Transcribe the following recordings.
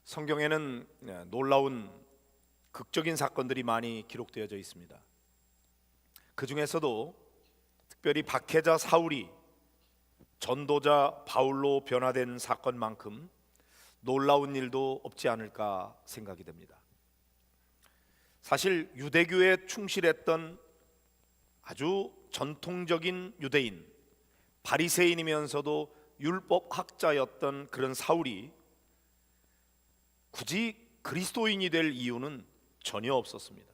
성경에는 놀라운 극적인 사건들이 많이 기록되어져 있습니다. 그 중에서도 특별히 박해자 사울이 전도자 바울로 변화된 사건만큼 놀라운 일도 없지 않을까 생각이 됩니다. 사실 유대교에 충실했던 아주 전통적인 유대인, 바리새인이면서도 율법학자였던 그런 사울이 굳이 그리스도인이 될 이유는 전혀 없었습니다.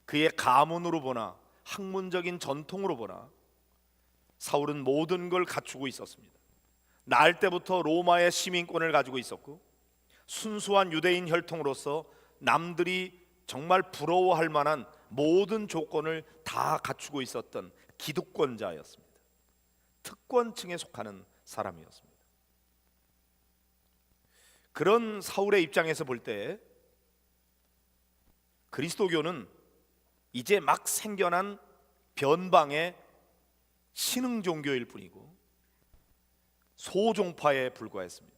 그의 가문으로 보나 학문적인 전통으로 보나 사울은 모든 걸 갖추고 있었습니다. 날 때부터 로마의 시민권을 가지고 있었고, 순수한 유대인 혈통으로서 남들이 정말 부러워할 만한 모든 조건을 다 갖추고 있었던 기득권자였습니다. 특권층에 속하는 사람이었습니다. 그런 사울의 입장에서 볼 때 그리스도교는 이제 막 생겨난 변방의 신흥 종교일 뿐이고 소종파에 불과했습니다.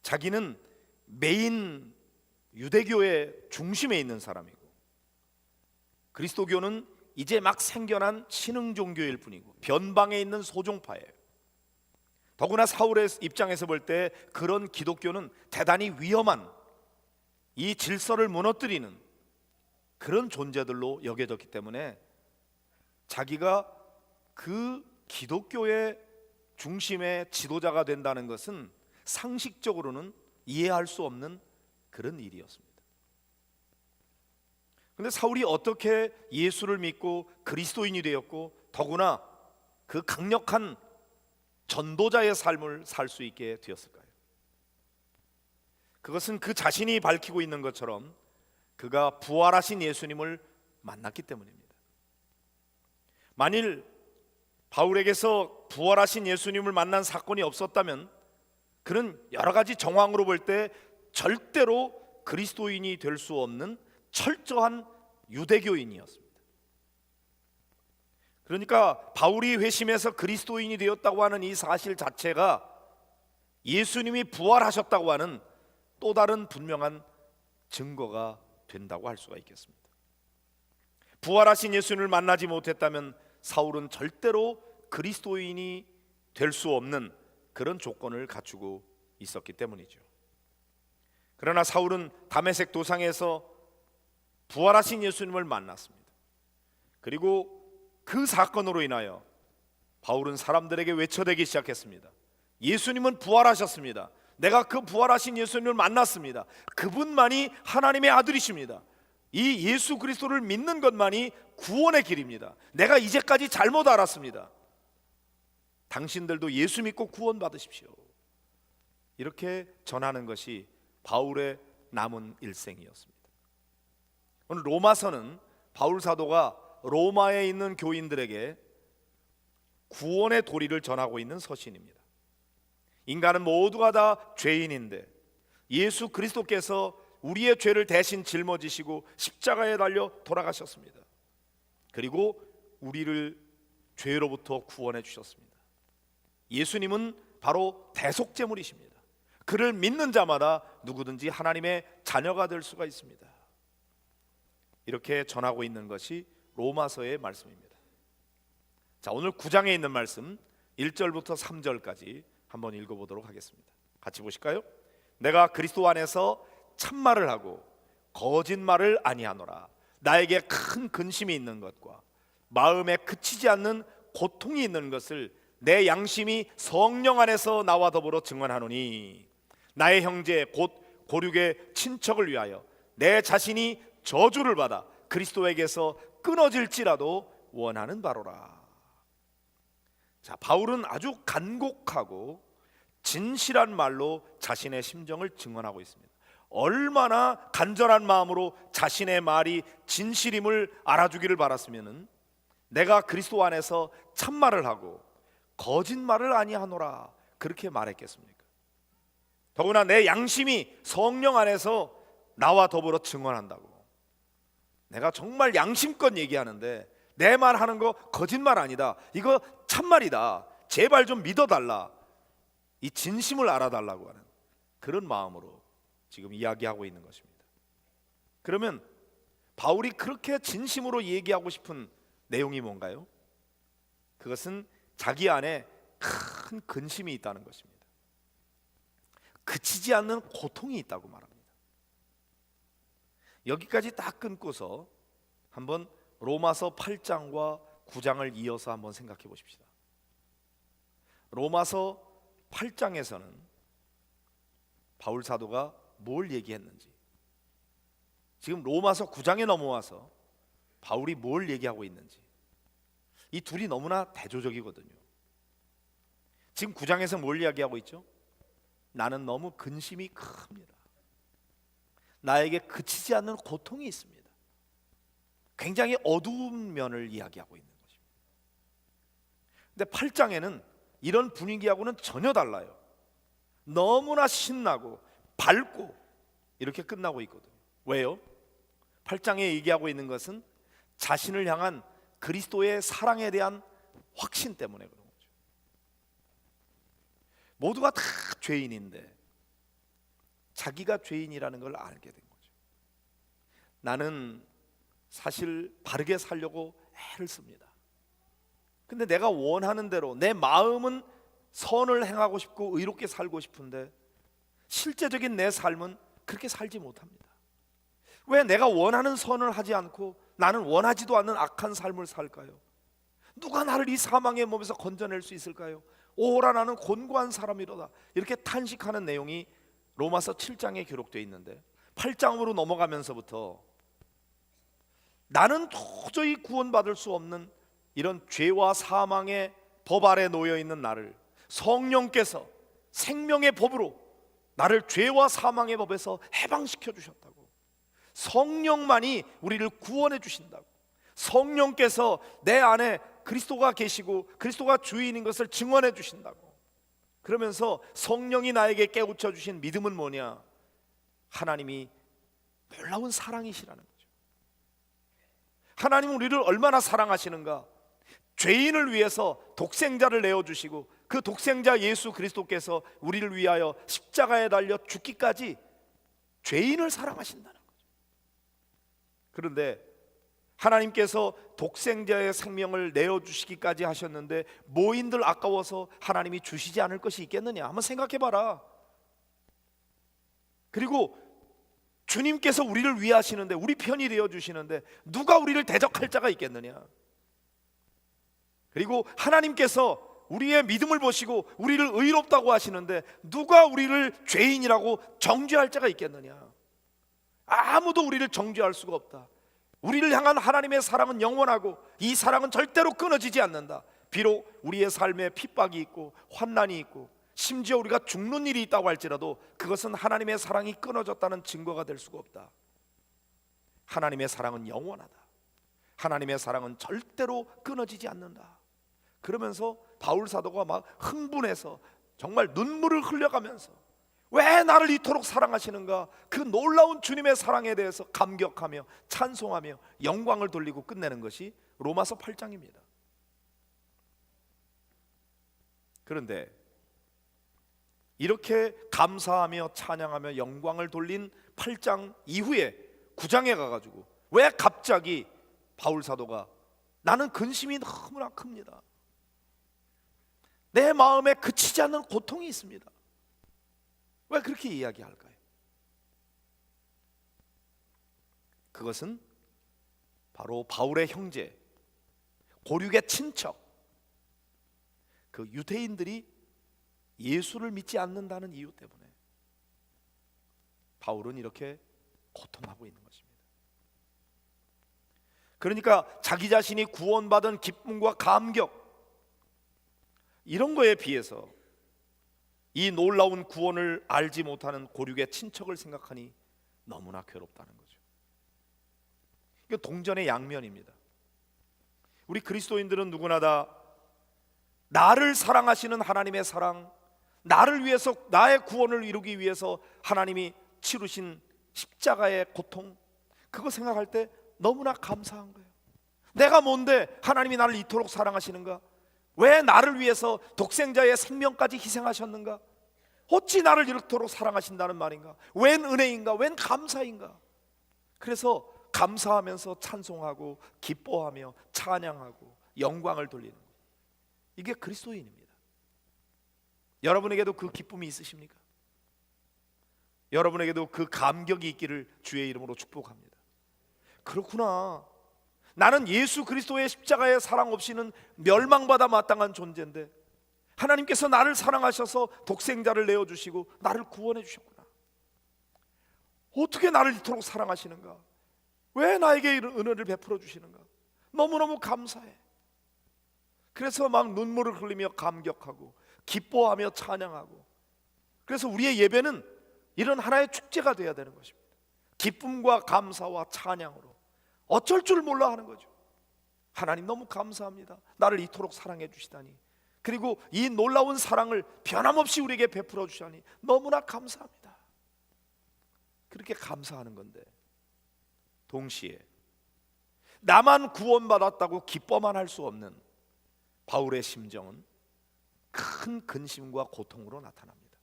자기는 메인 유대교의 중심에 있는 사람이고, 그리스도교는 이제 막 생겨난 신흥 종교일 뿐이고 변방에 있는 소종파예요. 더구나 사울의 입장에서 볼 때 그런 기독교는 대단히 위험한, 이 질서를 무너뜨리는 그런 존재들로 여겨졌기 때문에 자기가 그 기독교의 중심의 지도자가 된다는 것은 상식적으로는 이해할 수 없는 그런 일이었습니다. 그런데 사울이 어떻게 예수를 믿고 그리스도인이 되었고, 더구나 그 강력한 전도자의 삶을 살 수 있게 되었을까요? 그것은 그 자신이 밝히고 있는 것처럼 그가 부활하신 예수님을 만났기 때문입니다. 만일 바울에게서 부활하신 예수님을 만난 사건이 없었다면 그는 여러 가지 정황으로 볼 때 절대로 그리스도인이 될 수 없는 철저한 유대교인이었습니다. 그러니까 바울이 회심해서 그리스도인이 되었다고 하는 이 사실 자체가 예수님이 부활하셨다고 하는 또 다른 분명한 증거가 된다고 할 수가 있겠습니다. 부활하신 예수님을 만나지 못했다면 사울은 절대로 그리스도인이 될 수 없는 그런 조건을 갖추고 있었기 때문이죠. 그러나 사울은 다메섹 도상에서 부활하신 예수님을 만났습니다. 그리고 그 사건으로 인하여 바울은 사람들에게 외쳐대기 시작했습니다. 예수님은 부활하셨습니다. 내가 그 부활하신 예수님을 만났습니다. 그분만이 하나님의 아들이십니다. 이 예수 그리스도를 믿는 것만이 구원의 길입니다. 내가 이제까지 잘못 알았습니다. 당신들도 예수 믿고 구원 받으십시오. 이렇게 전하는 것이 바울의 남은 일생이었습니다. 오늘 로마서는 바울 사도가 로마에 있는 교인들에게 구원의 도리를 전하고 있는 서신입니다. 인간은 모두가 다 죄인인데 예수 그리스도께서 우리의 죄를 대신 짊어지시고 십자가에 달려 돌아가셨습니다. 그리고 우리를 죄로부터 구원해 주셨습니다. 예수님은 바로 대속제물이십니다. 그를 믿는 자마다 누구든지 하나님의 자녀가 될 수가 있습니다. 이렇게 전하고 있는 것이 로마서의 말씀입니다. 자, 오늘 9장에 있는 말씀 1절부터 3절까지 한번 읽어보도록 하겠습니다. 같이 보실까요? 내가 그리스도 안에서 참말을 하고 거짓말을 아니하노라. 나에게 큰 근심이 있는 것과 마음에 그치지 않는 고통이 있는 것을 내 양심이 성령 안에서 나와 더불어 증언하노니, 나의 형제 곧 고륙의 친척을 위하여 내 자신이 저주를 받아 그리스도에게서 끊어질지라도 원하는 바로라. 자, 바울은 아주 간곡하고 진실한 말로 자신의 심정을 증언하고 있습니다. 얼마나 간절한 마음으로 자신의 말이 진실임을 알아주기를 바랐으면은 내가 그리스도 안에서 참말을 하고 거짓말을 아니하노라 그렇게 말했겠습니까? 더구나 내 양심이 성령 안에서 나와 더불어 증언한다고. 내가 정말 양심껏 얘기하는데 내 말 하는 거 거짓말 아니다, 이거 참말이다, 제발 좀 믿어달라, 이 진심을 알아달라고 하는 그런 마음으로 지금 이야기하고 있는 것입니다. 그러면 바울이 그렇게 진심으로 얘기하고 싶은 내용이 뭔가요? 그것은 자기 안에 큰 근심이 있다는 것입니다. 그치지 않는 고통이 있다고 말합니다. 여기까지 딱 끊고서 한번 로마서 8장과 9장을 이어서 한번 생각해 보십시다. 로마서 8장에서는 바울 사도가 뭘 얘기했는지, 지금 로마서 9장에 넘어와서 바울이 뭘 얘기하고 있는지, 이 둘이 너무나 대조적이거든요. 지금 9장에서 뭘 이야기하고 있죠? 나는 너무 근심이 큽니다. 나에게 그치지 않는 고통이 있습니다. 굉장히 어두운 면을 이야기하고 있는 것입니다. 근데 8장에는 이런 분위기하고는 전혀 달라요. 너무나 신나고 밝고 이렇게 끝나고 있거든요. 왜요? 8장에 얘기하고 있는 것은 자신을 향한 그리스도의 사랑에 대한 확신 때문에 그런 거죠. 모두가 다 죄인인데 자기가 죄인이라는 걸 알게 된 거죠. 나는 사실 바르게 살려고 애를 씁니다. 근데 내가 원하는 대로 내 마음은 선을 행하고 싶고 의롭게 살고 싶은데 실제적인 내 삶은 그렇게 살지 못합니다. 왜 내가 원하는 선을 하지 않고 나는 원하지도 않는 악한 삶을 살까요? 누가 나를 이 사망의 몸에서 건져낼 수 있을까요? 오호라 나는 곤고한 사람이로다. 이렇게 탄식하는 내용이 로마서 7장에 기록되어 있는데 8장으로 넘어가면서부터 나는 도저히 구원받을 수 없는 이런 죄와 사망의 법 아래 놓여 있는 나를 성령께서 생명의 법으로 나를 죄와 사망의 법에서 해방시켜 주셨다고, 성령만이 우리를 구원해 주신다고, 성령께서 내 안에 그리스도가 계시고 그리스도가 주인인 것을 증언해 주신다고, 그러면서 성령이 나에게 깨우쳐 주신 믿음은 뭐냐? 하나님이 놀라운 사랑이시라는 거죠. 하나님은 우리를 얼마나 사랑하시는가? 죄인을 위해서 독생자를 내어주시고 그 독생자 예수 그리스도께서 우리를 위하여 십자가에 달려 죽기까지 죄인을 사랑하신다는 거죠. 그런데 하나님께서 독생자의 생명을 내어주시기까지 하셨는데 모인들 아까워서 하나님이 주시지 않을 것이 있겠느냐? 한번 생각해봐라. 그리고 주님께서 우리를 위하시는데, 우리 편이 되어주시는데 누가 우리를 대적할 자가 있겠느냐? 그리고 하나님께서 우리의 믿음을 보시고 우리를 의롭다고 하시는데 누가 우리를 죄인이라고 정죄할 자가 있겠느냐? 아무도 우리를 정죄할 수가 없다. 우리를 향한 하나님의 사랑은 영원하고 이 사랑은 절대로 끊어지지 않는다. 비록 우리의 삶에 핍박이 있고 환난이 있고 심지어 우리가 죽는 일이 있다고 할지라도 그것은 하나님의 사랑이 끊어졌다는 증거가 될 수가 없다. 하나님의 사랑은 영원하다. 하나님의 사랑은 절대로 끊어지지 않는다. 그러면서 바울 사도가 막 흥분해서 정말 눈물을 흘려가면서 왜 나를 이토록 사랑하시는가, 그 놀라운 주님의 사랑에 대해서 감격하며 찬송하며 영광을 돌리고 끝내는 것이 로마서 8장입니다. 그런데 이렇게 감사하며 찬양하며 영광을 돌린 8장 이후에 9장에 가가지고 왜 갑자기 바울 사도가 나는 근심이 너무나 큽니다. 내 마음에 그치지 않는 고통이 있습니다. 왜 그렇게 이야기할까요? 그것은 바로 바울의 형제, 고륙의 친척, 그 유대인들이 예수를 믿지 않는다는 이유 때문에 바울은 이렇게 고통하고 있는 것입니다. 그러니까 자기 자신이 구원받은 기쁨과 감격, 이런 거에 비해서 이 놀라운 구원을 알지 못하는 고륙의 친척을 생각하니 너무나 괴롭다는 거죠. 이거 동전의 양면입니다. 우리 그리스도인들은 누구나 다 나를 사랑하시는 하나님의 사랑, 나를 위해서 나의 구원을 이루기 위해서 하나님이 치르신 십자가의 고통, 그거 생각할 때 너무나 감사한 거예요. 내가 뭔데 하나님이 나를 이토록 사랑하시는가? 왜 나를 위해서 독생자의 생명까지 희생하셨는가? 어찌 나를 이렇도록 사랑하신다는 말인가? 웬 은혜인가? 웬 감사인가? 그래서 감사하면서 찬송하고 기뻐하며 찬양하고 영광을 돌리는 거예요. 이게 그리스도인입니다. 여러분에게도 그 기쁨이 있으십니까? 여러분에게도 그 감격이 있기를 주의 이름으로 축복합니다. 그렇구나. 나는 예수 그리스도의 십자가의 사랑 없이는 멸망받아 마땅한 존재인데 하나님께서 나를 사랑하셔서 독생자를 내어주시고 나를 구원해 주셨구나. 어떻게 나를 이토록 사랑하시는가? 왜 나에게 이런 은혜를 베풀어 주시는가? 너무너무 감사해. 그래서 막 눈물을 흘리며 감격하고 기뻐하며 찬양하고, 그래서 우리의 예배는 이런 하나의 축제가 되어야 되는 것입니다. 기쁨과 감사와 찬양으로 어쩔 줄 몰라 하는 거죠. 하나님 너무 감사합니다. 나를 이토록 사랑해 주시다니, 그리고 이 놀라운 사랑을 변함없이 우리에게 베풀어 주시다니 너무나 감사합니다. 그렇게 감사하는 건데, 동시에 나만 구원받았다고 기뻐만 할 수 없는 바울의 심정은 큰 근심과 고통으로 나타납니다.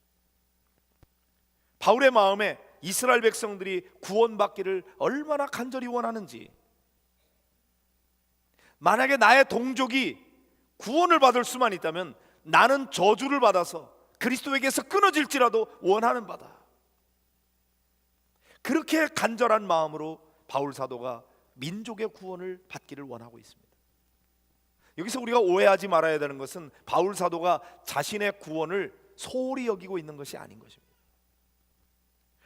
바울의 마음에 이스라엘 백성들이 구원받기를 얼마나 간절히 원하는지, 만약에 나의 동족이 구원을 받을 수만 있다면 나는 저주를 받아서 그리스도에게서 끊어질지라도 원하는 바다. 그렇게 간절한 마음으로 바울 사도가 민족의 구원을 받기를 원하고 있습니다. 여기서 우리가 오해하지 말아야 되는 것은 바울 사도가 자신의 구원을 소홀히 여기고 있는 것이 아닌 것입니다.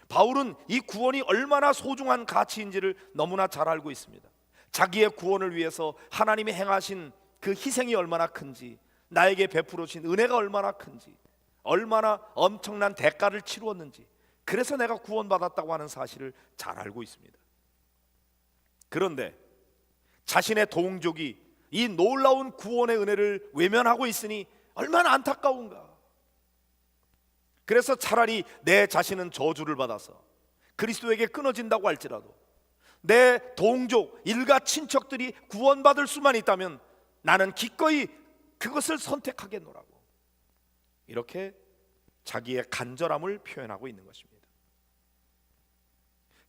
바울은 이 구원이 얼마나 소중한 가치인지를 너무나 잘 알고 있습니다. 자기의 구원을 위해서 하나님이 행하신 그 희생이 얼마나 큰지, 나에게 베풀어 주신 은혜가 얼마나 큰지, 얼마나 엄청난 대가를 치루었는지, 그래서 내가 구원받았다고 하는 사실을 잘 알고 있습니다. 그런데 자신의 동족이 이 놀라운 구원의 은혜를 외면하고 있으니 얼마나 안타까운가. 그래서 차라리 내 자신은 저주를 받아서 그리스도에게 끊어진다고 할지라도 내 동족, 일가 친척들이 구원받을 수만 있다면 나는 기꺼이 그것을 선택하겠노라고, 이렇게 자기의 간절함을 표현하고 있는 것입니다.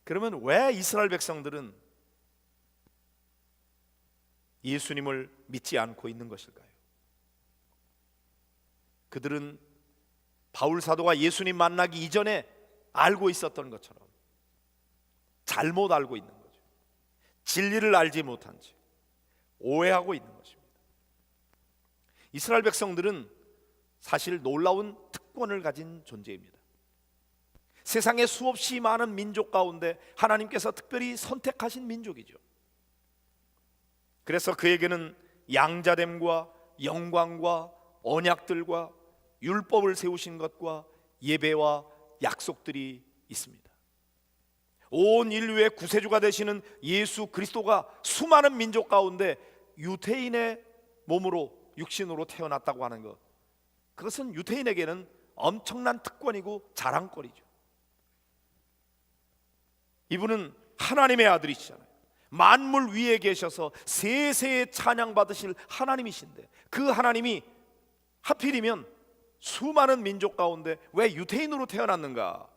그러면 왜 이스라엘 백성들은 예수님을 믿지 않고 있는 것일까요? 그들은 바울 사도가 예수님 만나기 이전에 알고 있었던 것처럼 잘못 알고 있는 거죠. 진리를 알지 못한 채 오해하고 있는 것입니다. 이스라엘 백성들은 사실 놀라운 특권을 가진 존재입니다. 세상에 수없이 많은 민족 가운데 하나님께서 특별히 선택하신 민족이죠. 그래서 그에게는 양자됨과 영광과 언약들과 율법을 세우신 것과 예배와 약속들이 있습니다. 온 인류의 구세주가 되시는 예수 그리스도가 수많은 민족 가운데 유대인의 몸으로 육신으로 태어났다고 하는 것, 그것은 유대인에게는 엄청난 특권이고 자랑거리죠. 이분은 하나님의 아들이시잖아요. 만물 위에 계셔서 세세에 찬양받으실 하나님이신데, 그 하나님이 하필이면 수많은 민족 가운데 왜 유대인으로 태어났는가?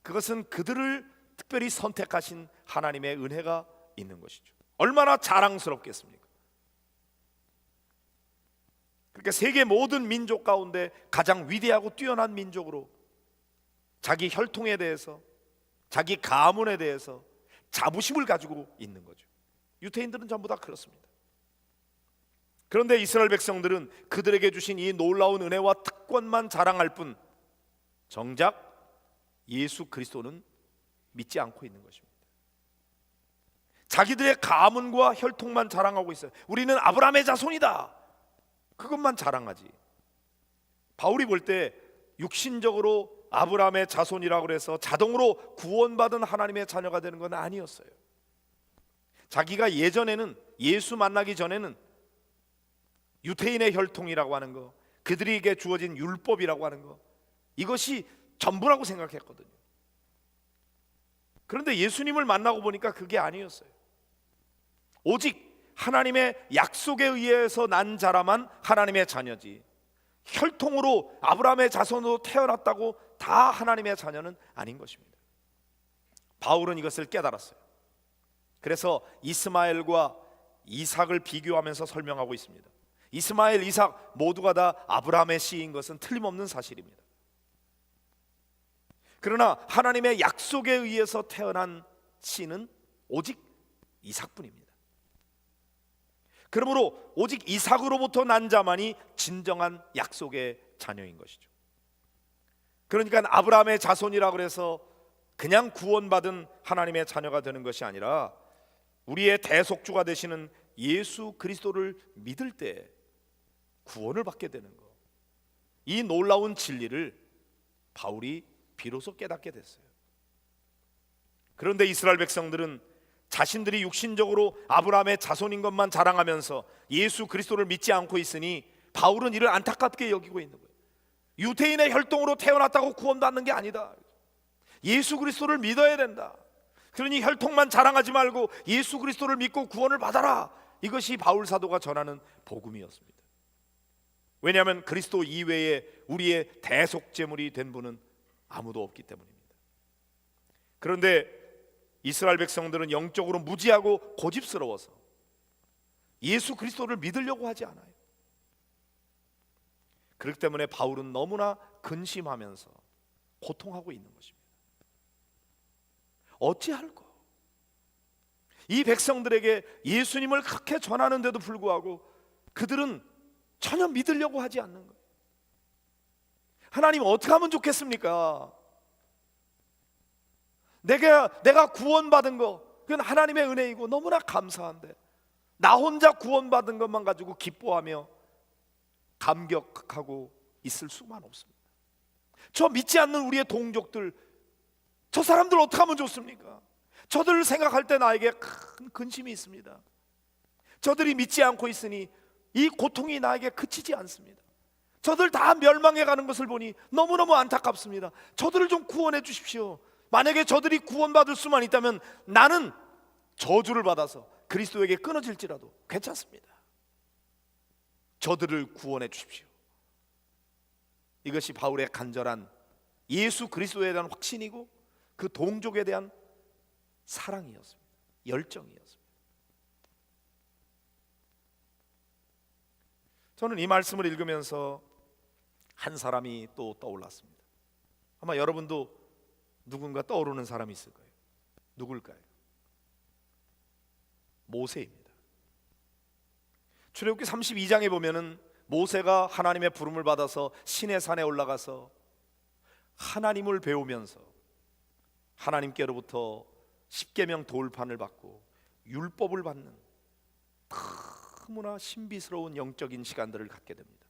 그것은 그들을 특별히 선택하신 하나님의 은혜가 있는 것이죠. 얼마나 자랑스럽겠습니까? 그러니까 세계 모든 민족 가운데 가장 위대하고 뛰어난 민족으로 자기 혈통에 대해서, 자기 가문에 대해서 자부심을 가지고 있는 거죠. 유대인들은 전부 다 그렇습니다. 그런데 이스라엘 백성들은 그들에게 주신 이 놀라운 은혜와 특권만 자랑할 뿐 정작 예수 그리스도는 믿지 않고 있는 것입니다. 자기들의 가문과 혈통만 자랑하고 있어요. 우리는 아브라함의 자손이다, 그것만 자랑하지. 바울이 볼 때 육신적으로 아브라함의 자손이라고 해서 자동으로 구원받은 하나님의 자녀가 되는 건 아니었어요. 자기가 예전에는, 예수 만나기 전에는 유대인의 혈통이라고 하는 거, 그들에게 주어진 율법이라고 하는 거, 이것이 전부라고 생각했거든요. 그런데 예수님을 만나고 보니까 그게 아니었어요. 오직 하나님의 약속에 의해서 난 자라만 하나님의 자녀지, 혈통으로 아브라함의 자손으로 태어났다고 다 하나님의 자녀는 아닌 것입니다. 바울은 이것을 깨달았어요. 그래서 이스마엘과 이삭을 비교하면서 설명하고 있습니다. 이스마엘, 이삭 모두가 다 아브라함의 씨인 것은 틀림없는 사실입니다. 그러나 하나님의 약속에 의해서 태어난 씨는 오직 이삭뿐입니다. 그러므로 오직 이삭으로부터 난 자만이 진정한 약속의 자녀인 것이죠. 그러니까 아브라함의 자손이라고 해서 그냥 구원받은 하나님의 자녀가 되는 것이 아니라 우리의 대속주가 되시는 예수 그리스도를 믿을 때 구원을 받게 되는 것, 이 놀라운 진리를 바울이 비로소 깨닫게 됐어요. 그런데 이스라엘 백성들은 자신들이 육신적으로 아브라함의 자손인 것만 자랑하면서 예수 그리스도를 믿지 않고 있으니 바울은 이를 안타깝게 여기고 있는 거예요. 유대인의 혈통으로 태어났다고 구원받는 게 아니다. 예수 그리스도를 믿어야 된다. 그러니 혈통만 자랑하지 말고 예수 그리스도를 믿고 구원을 받아라. 이것이 바울 사도가 전하는 복음이었습니다. 왜냐하면 그리스도 이외에 우리의 대속 제물이 된 분은 아무도 없기 때문입니다. 그런데 이스라엘 백성들은 영적으로 무지하고 고집스러워서 예수 그리스도를 믿으려고 하지 않아요. 그렇기 때문에 바울은 너무나 근심하면서 고통하고 있는 것입니다. 어찌할꼬? 이 백성들에게 예수님을 그렇게 전하는데도 불구하고 그들은 전혀 믿으려고 하지 않는 거예요. 하나님 어떻게 하면 좋겠습니까? 내가 구원받은 거, 그건 하나님의 은혜이고 너무나 감사한데 나 혼자 구원받은 것만 가지고 기뻐하며 감격하고 있을 수만 없습니다. 저 믿지 않는 우리의 동족들, 저 사람들 어떻게 하면 좋습니까? 저들을 생각할 때 나에게 큰 근심이 있습니다. 저들이 믿지 않고 있으니 이 고통이 나에게 그치지 않습니다. 저들 다 멸망해 가는 것을 보니 너무너무 안타깝습니다. 저들을 좀 구원해 주십시오. 만약에 저들이 구원받을 수만 있다면 나는 저주를 받아서 그리스도에게 끊어질지라도 괜찮습니다. 저들을 구원해 주십시오. 이것이 바울의 간절한 예수 그리스도에 대한 확신이고 그 동족에 대한 사랑이었습니다. 열정이었습니다. 저는 이 말씀을 읽으면서 한 사람이 또 떠올랐습니다. 아마 여러분도 누군가 떠오르는 사람이 있을 거예요. 누굴까요? 모세입니다. 출애굽기 32장에 보면은 모세가 하나님의 부름을 받아서 시내 산에 올라가서 하나님을 배우면서 하나님께로부터 십계명 돌판을 받고 율법을 받는 너무나 신비스러운 영적인 시간들을 갖게 됩니다.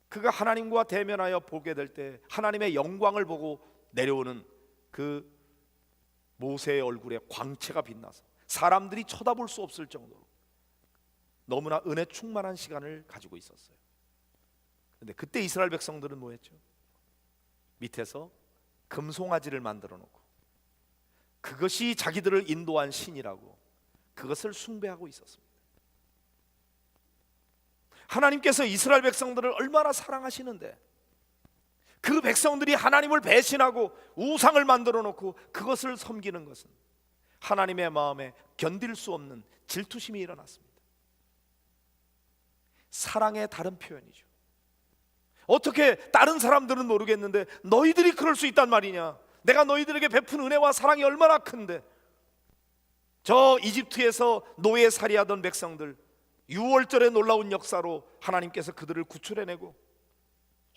그가 하나님과 대면하여 보게 될 때 하나님의 영광을 보고 내려오는 그 모세의 얼굴에 광채가 빛나서 사람들이 쳐다볼 수 없을 정도로 너무나 은혜 충만한 시간을 가지고 있었어요. 그런데 그때 이스라엘 백성들은 뭐 했죠? 밑에서 금송아지를 만들어 놓고 그것이 자기들을 인도한 신이라고 그것을 숭배하고 있었습니다. 하나님께서 이스라엘 백성들을 얼마나 사랑하시는데 그 백성들이 하나님을 배신하고 우상을 만들어 놓고 그것을 섬기는 것은 하나님의 마음에 견딜 수 없는 질투심이 일어났습니다. 사랑의 다른 표현이죠. 어떻게 다른 사람들은 모르겠는데 너희들이 그럴 수 있단 말이냐? 내가 너희들에게 베푼 은혜와 사랑이 얼마나 큰데. 저 이집트에서 노예살이하던 백성들, 6월절의 놀라운 역사로 하나님께서 그들을 구출해내고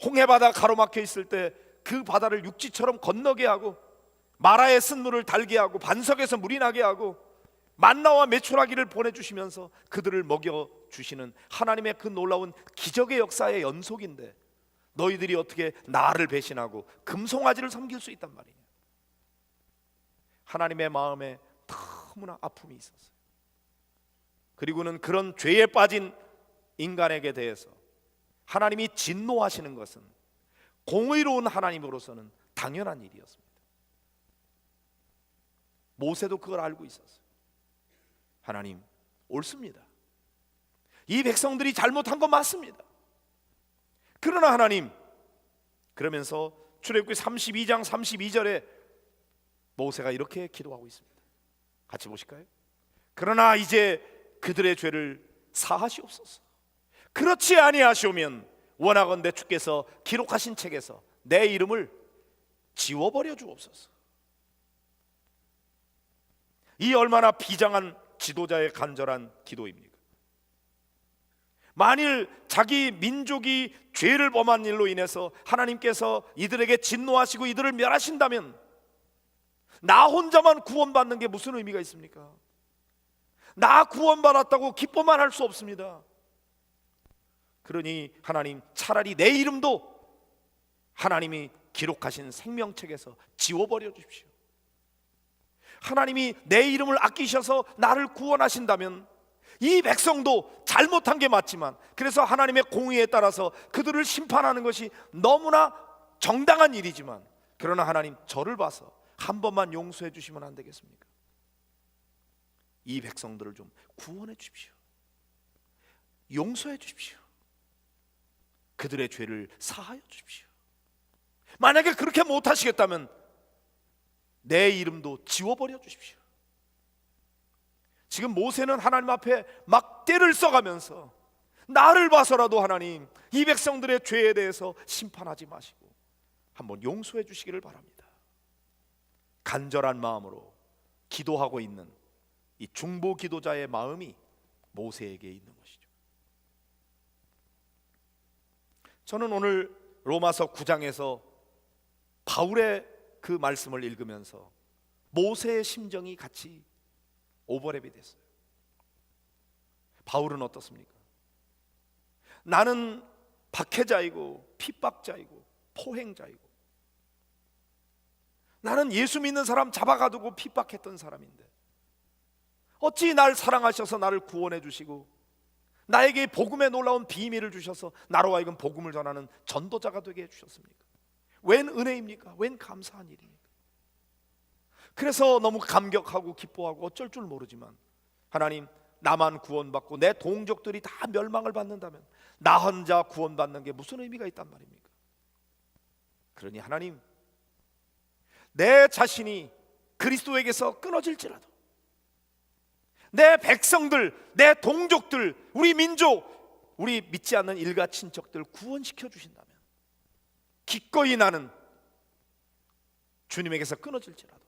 홍해바다 가로막혀 있을 때 그 바다를 육지처럼 건너게 하고 마라의 쓴물을 달게 하고 반석에서 물이 나게 하고 만나와 메추라기를 보내주시면서 그들을 먹여주시는 하나님의 그 놀라운 기적의 역사의 연속인데 너희들이 어떻게 나를 배신하고 금송아지를 섬길 수 있단 말이냐. 하나님의 마음에 너무나 아픔이 있었어요. 그리고는 그런 죄에 빠진 인간에게 대해서 하나님이 진노하시는 것은 공의로운 하나님으로서는 당연한 일이었습니다. 모세도 그걸 알고 있었어요. 하나님 옳습니다. 이 백성들이 잘못한 건 맞습니다. 그러나 하나님, 그러면서 출애굽기 32장 32절에 모세가 이렇게 기도하고 있습니다. 같이 보실까요? 그러나 이제 그들의 죄를 사하시옵소서. 그렇지 아니하시오면 원하건대 주께서 기록하신 책에서 내 이름을 지워버려 주옵소서. 이 얼마나 비장한 지도자의 간절한 기도입니까? 만일 자기 민족이 죄를 범한 일로 인해서 하나님께서 이들에게 진노하시고 이들을 멸하신다면 나 혼자만 구원받는 게 무슨 의미가 있습니까? 나 구원받았다고 기뻐만 할 수 없습니다. 그러니 하나님, 차라리 내 이름도 하나님이 기록하신 생명책에서 지워버려 주십시오. 하나님이 내 이름을 아끼셔서 나를 구원하신다면 이 백성도 잘못한 게 맞지만, 그래서 하나님의 공의에 따라서 그들을 심판하는 것이 너무나 정당한 일이지만, 그러나 하나님, 저를 봐서 한 번만 용서해 주시면 안 되겠습니까? 이 백성들을 좀 구원해 주십시오. 용서해 주십시오. 그들의 죄를 사하여 주십시오. 만약에 그렇게 못하시겠다면 내 이름도 지워버려 주십시오. 지금 모세는 하나님 앞에 막 떼를 써가면서 나를 봐서라도 하나님, 이 백성들의 죄에 대해서 심판하지 마시고 한번 용서해 주시기를 바랍니다. 간절한 마음으로 기도하고 있는 이 중보 기도자의 마음이 모세에게 있는 것이죠. 저는 오늘 로마서 9장에서 바울의 그 말씀을 읽으면서 모세의 심정이 같이 오버랩이 됐어요. 바울은 어떻습니까? 나는 박해자이고 핍박자이고 포행자이고, 나는 예수 믿는 사람 잡아가두고 핍박했던 사람인데 어찌 날 사랑하셔서 나를 구원해 주시고 나에게 복음의 놀라운 비밀을 주셔서 나로 하여금 복음을 전하는 전도자가 되게 해주셨습니까? 웬 은혜입니까? 웬 감사한 일입니까? 그래서 너무 감격하고 기뻐하고 어쩔 줄 모르지만, 하나님, 나만 구원받고 내 동족들이 다 멸망을 받는다면 나 혼자 구원받는 게 무슨 의미가 있단 말입니까? 그러니 하나님, 내 자신이 그리스도에게서 끊어질지라도 내 백성들, 내 동족들, 우리 민족, 우리 믿지 않는 일가 친척들 구원시켜 주신다면 기꺼이 나는 주님에게서 끊어질지라도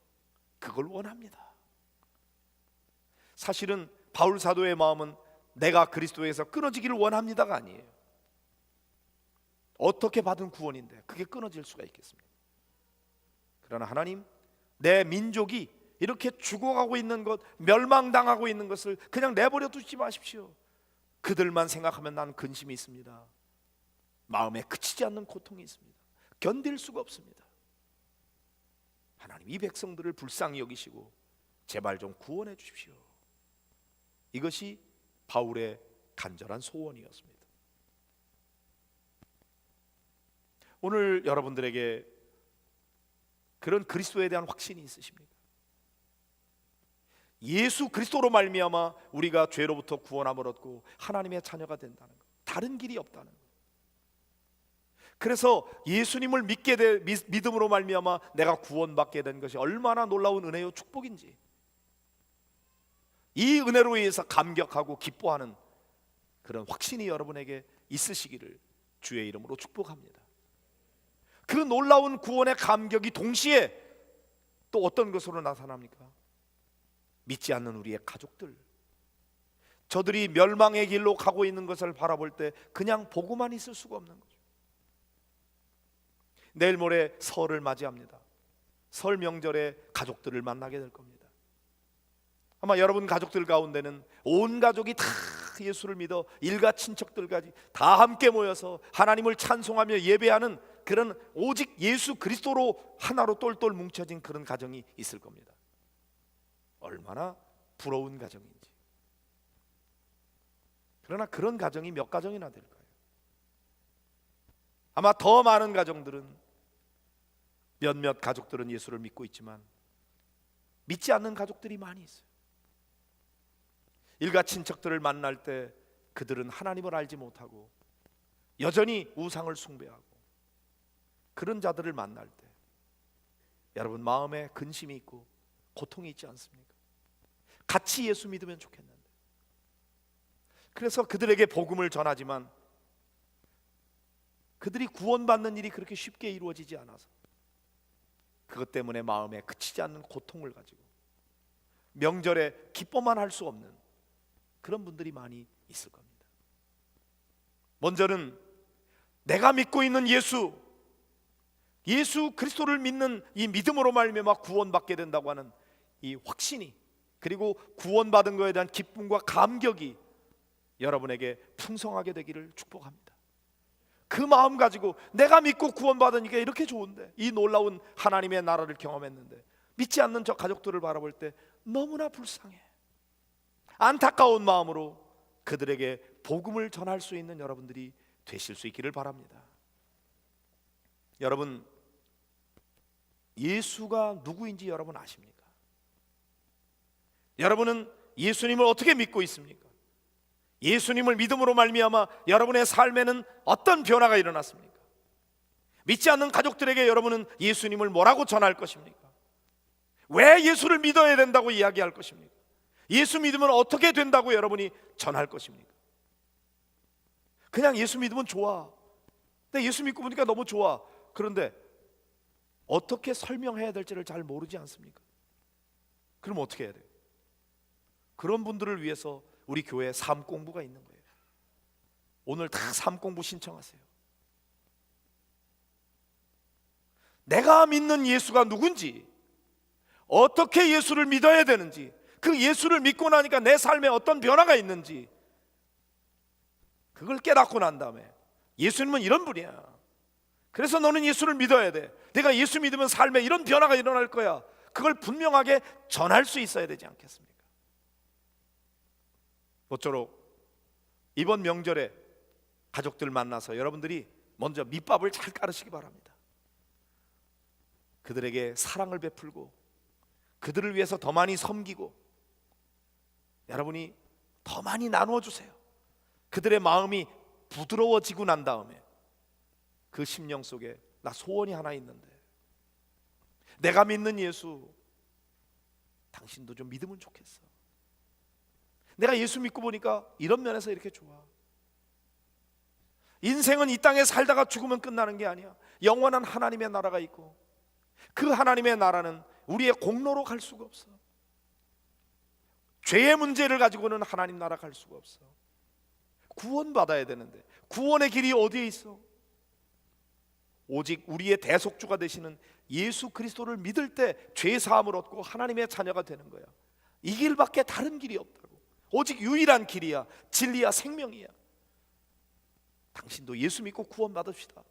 그걸 원합니다. 사실은 바울 사도의 마음은 내가 그리스도에서 끊어지기를 원합니다가 아니에요. 어떻게 받은 구원인데 그게 끊어질 수가 있겠습니까? 그러나 하나님, 내 민족이 이렇게 죽어가고 있는 것, 멸망당하고 있는 것을 그냥 내버려 두지 마십시오. 그들만 생각하면 난 근심이 있습니다. 마음에 그치지 않는 고통이 있습니다. 견딜 수가 없습니다. 하나님, 이 백성들을 불쌍히 여기시고 제발 좀 구원해 주십시오. 이것이 바울의 간절한 소원이었습니다. 오늘 여러분들에게 그런 그리스도에 대한 확신이 있으십니까? 예수 그리스도로 말미암아 우리가 죄로부터 구원함을 얻고 하나님의 자녀가 된다는 것, 다른 길이 없다는 것. 그래서 예수님을 믿음으로 말미암아 내가 구원받게 된 것이 얼마나 놀라운 은혜요 축복인지, 이 은혜로 인해서 감격하고 기뻐하는 그런 확신이 여러분에게 있으시기를 주의 이름으로 축복합니다. 그 놀라운 구원의 감격이 동시에 또 어떤 것으로 나타납니까? 믿지 않는 우리의 가족들, 저들이 멸망의 길로 가고 있는 것을 바라볼 때 그냥 보고만 있을 수가 없는 거죠. 내일 모레 설을 맞이합니다. 설 명절에 가족들을 만나게 될 겁니다. 아마 여러분 가족들 가운데는 온 가족이 다 예수를 믿어 일가 친척들까지 다 함께 모여서 하나님을 찬송하며 예배하는 그런 오직 예수 그리스도로 하나로 똘똘 뭉쳐진 그런 가정이 있을 겁니다. 얼마나 부러운 가정인지. 그러나 그런 가정이 몇 가정이나 될까요? 아마 더 많은 가정들은, 몇몇 가족들은 예수를 믿고 있지만 믿지 않는 가족들이 많이 있어요. 일가 친척들을 만날 때 그들은 하나님을 알지 못하고 여전히 우상을 숭배하고 그런 자들을 만날 때 여러분 마음에 근심이 있고 고통이 있지 않습니까? 같이 예수 믿으면 좋겠는데, 그래서 그들에게 복음을 전하지만 그들이 구원받는 일이 그렇게 쉽게 이루어지지 않아서 그것 때문에 마음에 그치지 않는 고통을 가지고 명절에 기뻐만 할 수 없는 그런 분들이 많이 있을 겁니다. 먼저는 내가 믿고 있는 예수 그리스도를 믿는 이 믿음으로 말미암아 구원받게 된다고 하는 이 확신이, 그리고 구원받은 것에 대한 기쁨과 감격이 여러분에게 풍성하게 되기를 축복합니다. 그 마음 가지고 내가 믿고 구원받으니까 이렇게 좋은데, 이 놀라운 하나님의 나라를 경험했는데 믿지 않는 저 가족들을 바라볼 때 너무나 불쌍해, 안타까운 마음으로 그들에게 복음을 전할 수 있는 여러분들이 되실 수 있기를 바랍니다. 여러분, 예수가 누구인지 여러분 아십니까? 여러분은 예수님을 어떻게 믿고 있습니까? 예수님을 믿음으로 말미암아 여러분의 삶에는 어떤 변화가 일어났습니까? 믿지 않는 가족들에게 여러분은 예수님을 뭐라고 전할 것입니까? 왜 예수를 믿어야 된다고 이야기할 것입니까? 예수 믿으면 어떻게 된다고 여러분이 전할 것입니까? 그냥 예수 믿으면 좋아, 근데 예수 믿고 보니까 너무 좋아, 그런데 어떻게 설명해야 될지를 잘 모르지 않습니까? 그럼 어떻게 해야 돼요? 그런 분들을 위해서 우리 교회에 삶 공부가 있는 거예요. 오늘 다 삶 공부 신청하세요. 내가 믿는 예수가 누군지, 어떻게 예수를 믿어야 되는지, 그 예수를 믿고 나니까 내 삶에 어떤 변화가 있는지 그걸 깨닫고 난 다음에 예수님은 이런 분이야, 그래서 너는 예수를 믿어야 돼, 내가 예수 믿으면 삶에 이런 변화가 일어날 거야, 그걸 분명하게 전할 수 있어야 되지 않겠습니까? 모쪼록 이번 명절에 가족들 만나서 여러분들이 먼저 밑밥을 잘 깔으시기 바랍니다. 그들에게 사랑을 베풀고 그들을 위해서 더 많이 섬기고 여러분이 더 많이 나누어 주세요. 그들의 마음이 부드러워지고 난 다음에 그 심령 속에 나 소원이 하나 있는데, 내가 믿는 예수 당신도 좀 믿으면 좋겠어, 내가 예수 믿고 보니까 이런 면에서 이렇게 좋아. 인생은 이 땅에 살다가 죽으면 끝나는 게 아니야. 영원한 하나님의 나라가 있고 그 하나님의 나라는 우리의 공로로 갈 수가 없어. 죄의 문제를 가지고는 하나님 나라 갈 수가 없어. 구원받아야 되는데 구원의 길이 어디에 있어? 오직 우리의 대속주가 되시는 예수 그리스도를 믿을 때 죄 사함을 얻고 하나님의 자녀가 되는 거야. 이 길밖에 다른 길이 없다고. 오직 유일한 길이야, 진리야, 생명이야. 당신도 예수 믿고 구원받읍시다.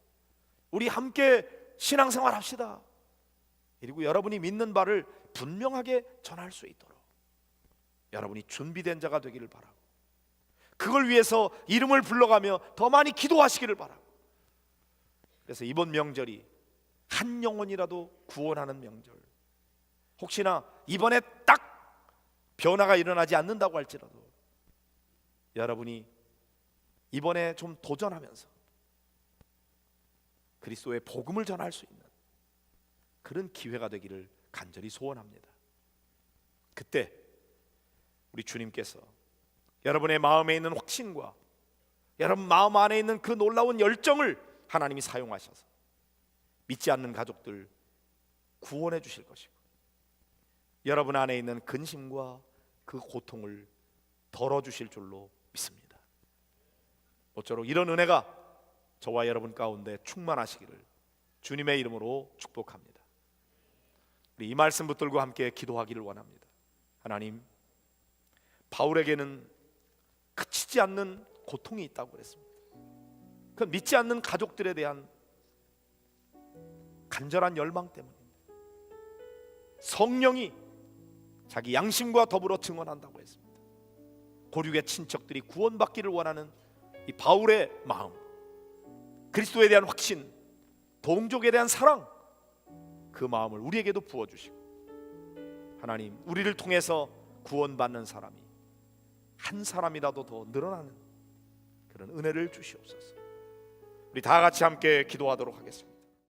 우리 함께 신앙생활 합시다. 그리고 여러분이 믿는 바를 분명하게 전할 수 있도록 여러분이 준비된 자가 되기를 바라고, 그걸 위해서 이름을 불러가며 더 많이 기도하시기를 바라고, 그래서 이번 명절이 한 영혼이라도 구원하는 명절, 혹시나 이번에 딱 변화가 일어나지 않는다고 할지라도 여러분이 이번에 좀 도전하면서 그리스도의 복음을 전할 수 있는 그런 기회가 되기를 간절히 소원합니다. 그때 우리 주님께서 여러분의 마음에 있는 확신과 여러분 마음 안에 있는 그 놀라운 열정을 하나님이 사용하셔서 믿지 않는 가족들 구원해 주실 것이고, 여러분 안에 있는 근심과 그 고통을 덜어주실 줄로 믿습니다. 모쪼록 이런 은혜가 저와 여러분 가운데 충만하시기를 주님의 이름으로 축복합니다. 우리 이 말씀 붙들고 함께 기도하기를 원합니다. 하나님, 바울에게는 그치지 않는 고통이 있다고 그랬습니다. 그 믿지 않는 가족들에 대한 간절한 열망 때문입니다. 성령이 자기 양심과 더불어 증언한다고 했습니다. 고륙의 친척들이 구원받기를 원하는 이 바울의 마음, 그리스도에 대한 확신, 동족에 대한 사랑, 그 마음을 우리에게도 부어주시고, 하나님, 우리를 통해서 구원받는 사람이 한 사람이라도 더 늘어나는 그런 은혜를 주시옵소서. 우리 다 같이 함께 기도하도록 하겠습니다.